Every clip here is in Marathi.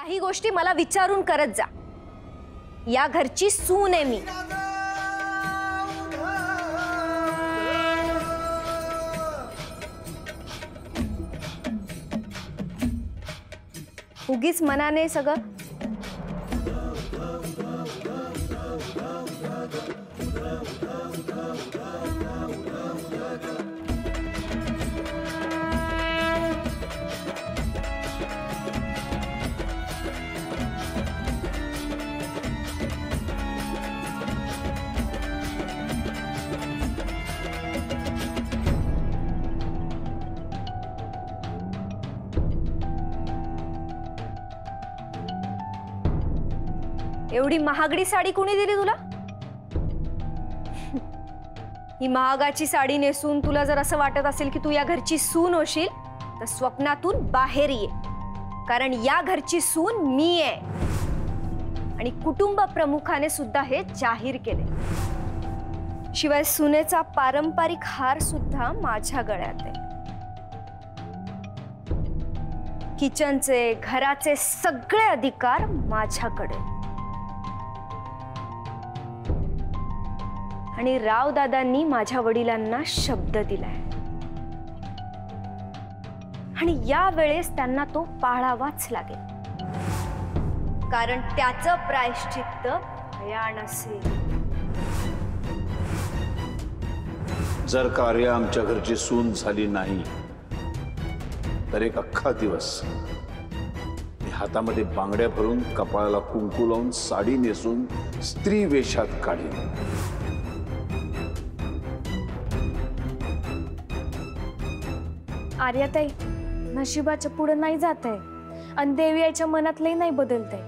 काही गोष्टी मला विचारून करत जा। या घरची सून आहे मी। उगीच मनाने सगळं एवढी महागडी साडी कोणी दिली तुला? ही महागाची साडी नेसून तुला जर असं वाटत असेल की तू या घरची सून होशील तर स्वप्नातून बाहेर ये, कारण या घरची सून मी आहे आणि कुटुंब प्रमुखाने सुद्धा हे जाहीर केले। शिवाय सुनेचा पारंपरिक हार सुद्धा माझ्या गळ्यात आहे। किचनचे घराचे सगळे अधिकार माझ्याकडे आणि राव दादांनी माझ्या वडिलांना शब्द दिलाय आणि या वेळेस त्यांना तो पाळावाच लागेल, कारण त्याचं प्रायश्चित्त भयान असेल। जर कार्य आमच्या घरची सून झाली नाही तर एक अख्खा दिवस मी हातामध्ये बांगड्या भरून कपाळाला कुंकू लावून साडी नेसून स्त्री वेशात काढीन। आर्याताई, नशिबाच्या पुढे नाही जात आहे आणि देवी आईच्या मनातलंही नाही बदलत आहे।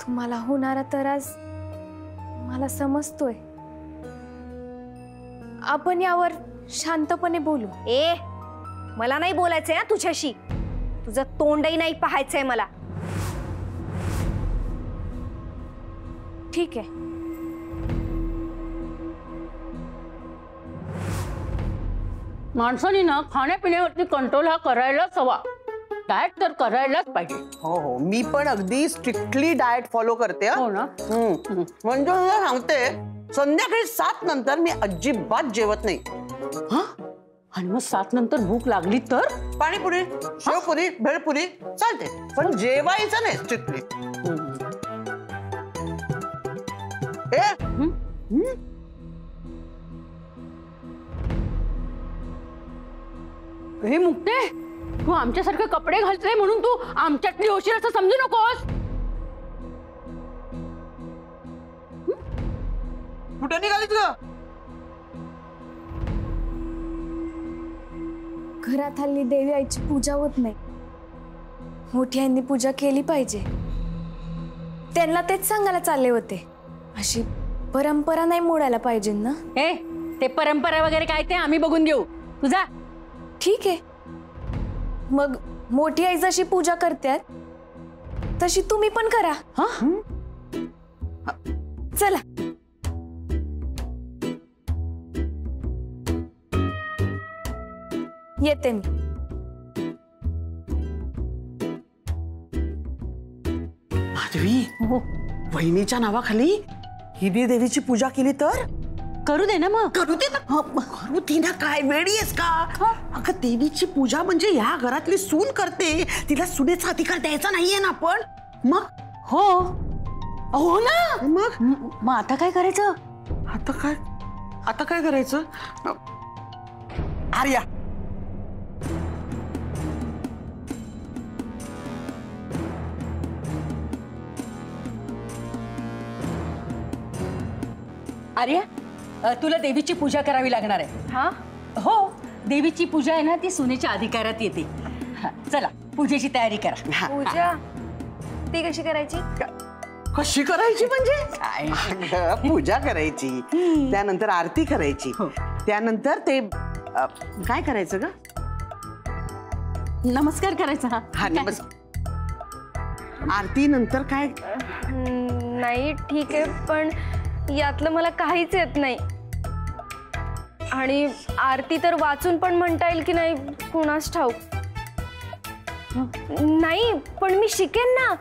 तुम्हाला होणारा त्रास मला समजतोय। आपण यावर शांतपणे बोलू। ए, मला नाही बोलायचंय ना तुझ्याशी, तुझं तोंडही नाही पाहायचंय मला। ठीक आहे। माणसाने ना खाण्यापिण्यावरती कंट्रोल हा करायलाच हवा। डाएट तर करायलाच पाहिजे। हो हो, मी पण अगदी स्ट्रिक्टली डाएट फॉलो करते। हो ना? म्हणजे तुला सांगते, संध्याकाळी 7 नंतर मी अजिबात जेवत नाही। आणि मग 7 नंतर भूक लागली तर पाणीपुरी, शेवपुरी, भेळपुरी चालते, पण जेवायचं नाही स्ट्रिक्टली। हे मुक्ते, तू आमच्यासारखे कपडे घालतोय म्हणून तू आमच्यातली होशील असं समजू नकोस। कुठे निघालीस ग? घरात हल्ली देवी आईची पूजा होत नाही। मोठी आईंनी पूजा केली पाहिजे, त्यांना तेच सांगायला चालले होते। अशी परंपरा नाही मोडायला पाहिजे ना। हे ते परंपरा वगैरे काय ते आम्ही बघून घेऊ, तुझा। ठीक आहे, मग मोठी आई जशी पूजा करतात तशी तुम्ही पण करा। चला। येते मी। माधवी, वहिनीच्या नावाखाली हिदी देवीची पूजा केली तर करू दे ना। मग करू दे ना। करू दे ना, काय वेडी आहेस का? अगं, देवीची पूजा म्हणजे या घरातली सून करते, तिला सुनेचा अधिकार द्यायचा नाहीये ना आपण? मग हो हो ना। मग आता काय करायचं? आता काय करायचं? आर्या, आर्या, तुला देवीची पूजा करावी लागणार आहे। हा हो, देवीची पूजा आहे ना, ती सुनेच्या अधिकारात येते। चला, पूजेची तयारी करा। पूजा ती कशी करायची? कशी करायची म्हणजे? पूजा करायची, त्यानंतर आरती करायची, त्यानंतर ते काय करायचं ग? नमस्कार करायचा। हा, नमस्कार। आरती नंतर काय? नाही, ठीक आहे, पण यातलं मला काहीच येत नाही। आणि आरती तर वाचून पण म्हणता येईल की नाही कुणास ठाऊक। नाही पण मी शिकेन ना,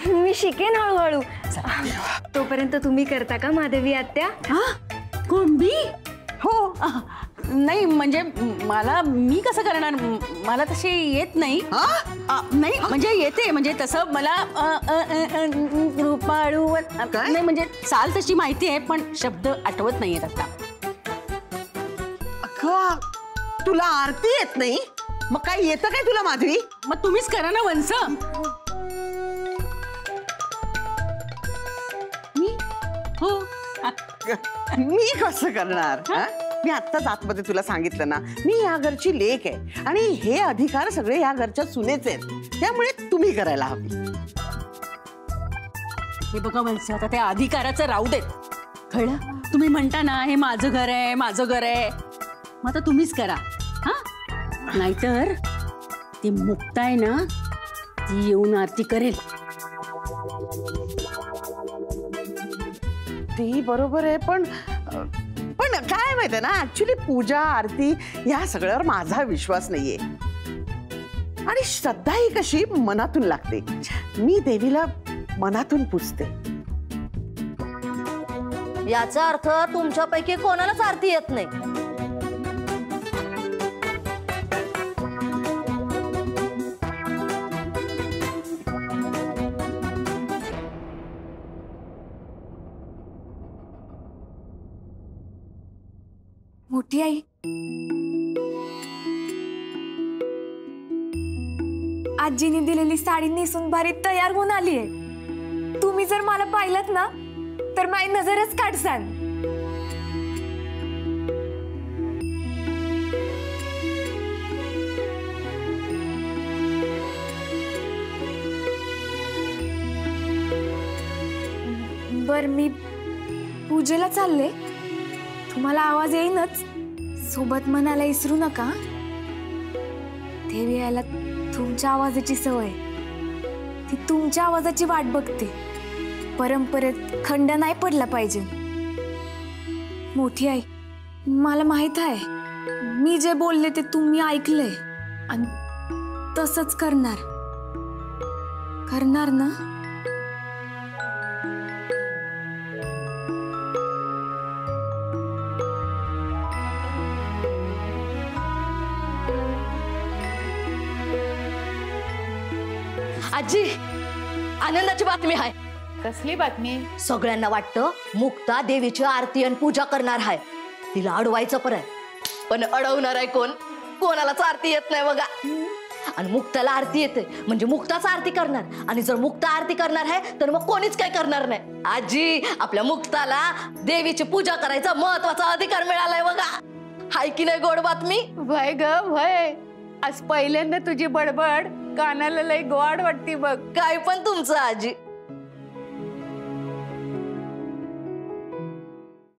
मी शिकेन हळूहळू. तोपर्यंत तुम्ही करता का माधवी आत्या? कुंभी? हो. नाही म्हणजे मी कसं करणार, मला तशी येत नाही. नाही म्हणजे येते, म्हणजे तसं मला रूपाळू नाही म्हणजे चाल तशी माहिती आहे, पण शब्द आठवत नाहीयेत आता. अगं तुला आरती येत नाही, मग काय येतं काय तुला माधवी? मग तुम्हीच करा ना वंस. मी? हो. मी कसं करणार? मी आत्ताच आतमध्ये तुला सांगितलं ना, मी या घरची लेक आहे आणि हे अधिकार सगळे या घरच्या सुनेचे आहेत, त्यामुळे तुम्ही करायला हवी. हे बघा वंस, आता त्या अधिकाराचं राहू देत, कळलं? तुम्ही म्हणता ना हे माझं घर आहे, माझं घर आहे, मग आता तुम्हीच करा. हा, नाहीतर ती मुक्ता आहे ना, ती येऊन आरती करेल. ती बरोबर आहे, पण काय माहितीये ना, ऍक्च्युली पूजा आरती या सगळ्यावर माझा विश्वास नाहीये आणि श्रद्धा ही कशी मनातून लागते. मी देवीला मनातून पूजते. याचा अर्थ तुमच्यापैकी कोणालाच आरती येत नाही. मोठी आई, आजीने दिलेली साडी नेसून भारी तयार होऊन आलीये. तुम्ही जर मला पाहिलत ना तर माझी नजरच काढसान. बर मी पूजेला चालले, तुम्हाला आवाज येईनच, सोबत मनाला विसरू नका. देवी यायला तुमच्या आवाजाची सवय, ती तुमच्या आवाजाची वाट बघते. परंपरेत खंड नाही पडला पाहिजे. मोठी आई, मला माहित आहे मी जे बोलले ते तुम्ही ऐकलंय आणि तसंच करणार ना? आजी, आनंदाची बातमी आहे. कसली बातमी? सगळ्यांना वाटतं मुक्ता देवीची आरती आणि पूजा करणार आहे. तिला अडवायचं पण अडवणार आहे कोण? कोणालाच आरती येत नाही बघा. आणि मुक्ताला आरती येते म्हणजे मुक्ताच आरती करणार, आणि जर मुक्ता आरती करणार आहे तर मग कोणीच काय करणार नाही. आजी, आपल्या मुक्ताला देवीची पूजा करायचा महत्वाचा अधिकार मिळालाय बघा. हाय की नाही गोड बातमी? भय ग भय, आज पहिल्यांदा तुझी बडबड कानाला लय गोड वाटती बघ. काय पण तुमचं आजी.